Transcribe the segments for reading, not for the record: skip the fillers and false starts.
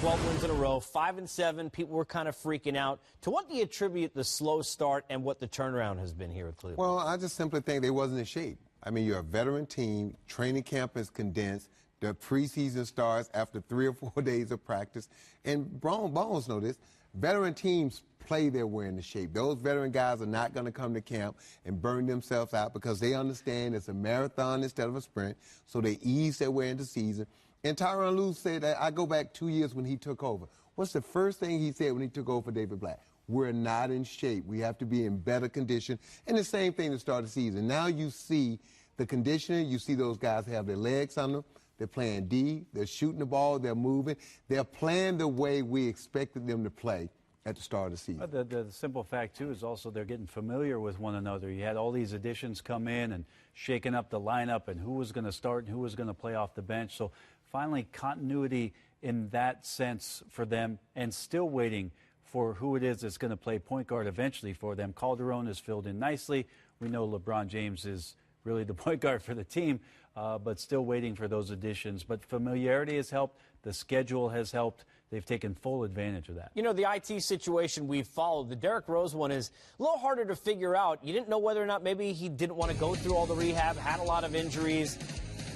12 wins in a row, 5-7. People were kind of freaking out. To what do you attribute the slow start and what the turnaround has been here at Cleveland? Well, I just simply think they wasn't in shape. I mean, you're a veteran team. Training camp is condensed. The preseason starts after 3 or 4 days of practice. And Bones know this. Veteran teams play their way into shape. Those veteran guys are not going to come to camp and burn themselves out because they understand it's a marathon instead of a sprint, so they ease their way into season. And Tyronn Lue said that, I go back 2 years when he took over. What's the first thing he said when he took over for David Black? We're not in shape. We have to be in better condition. And the same thing to start the season. Now you see the conditioning. You see those guys have their legs on them. They're playing D. They're shooting the ball. They're moving. They're playing the way we expected them to play at the start of the season. The simple fact, too, is also they're getting familiar with one another. You had all these additions come in and shaking up the lineup and who was going to start and who was going to play off the bench. So finally continuity in that sense for them, and still waiting for who it is that's going to play point guard eventually for them. Calderon is filled in nicely. We know LeBron James is really the point guard for the team, but still waiting for those additions. But familiarity has helped. The schedule has helped. They've taken full advantage of that. You know, the IT situation we've followed, the Derrick Rose one is a little harder to figure out. You didn't know whether or not maybe he didn't want to go through all the rehab, had a lot of injuries.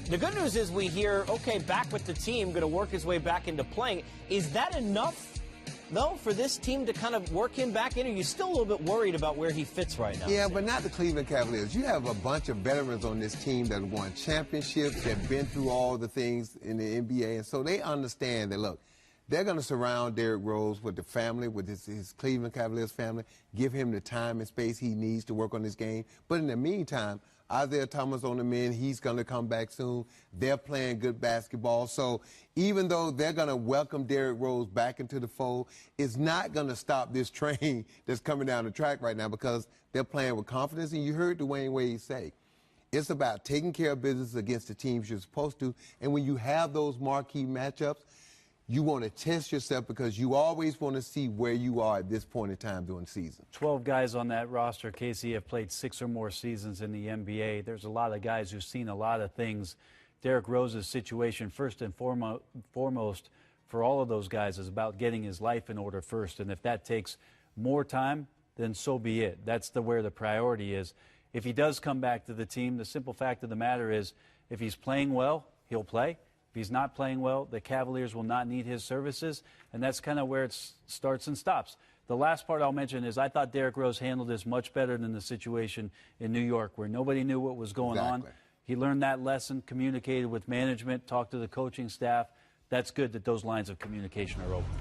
The good news is we hear, okay, back with the team, going to work his way back into playing. Is that enough, though, for this team to kind of work him back in? Or are you still a little bit worried about where he fits right now? Yeah, but not the Cleveland Cavaliers. You have a bunch of veterans on this team that have won championships, that have been through all the things in the NBA, and so they understand that, look, they're going to surround Derrick Rose with the family, with his Cleveland Cavaliers family, give him the time and space he needs to work on his game. But in the meantime, Isaiah Thomas on the men, he's going to come back soon. They're playing good basketball. So even though they're going to welcome Derrick Rose back into the fold, it's not going to stop this train that's coming down the track right now because they're playing with confidence. And you heard Dwayne Wade say, it's about taking care of business against the teams you're supposed to. And when you have those marquee matchups, you want to test yourself because you always want to see where you are at this point in time during the season. 12 guys on that roster, Casey, have played 6 or more seasons in the NBA. There's a lot of guys who've seen a lot of things. Derrick Rose's situation, first and foremost, for all of those guys, is about getting his life in order first. And if that takes more time, then so be it. That's where the priority is. If he does come back to the team, the simple fact of the matter is, if he's playing well, he'll play. If he's not playing well, the Cavaliers will not need his services, and that's kind of where it starts and stops. The last part I'll mention is I thought Derrick Rose handled this much better than the situation in New York where nobody knew what was going on. He learned that lesson, communicated with management, talked to the coaching staff. That's good that those lines of communication are open.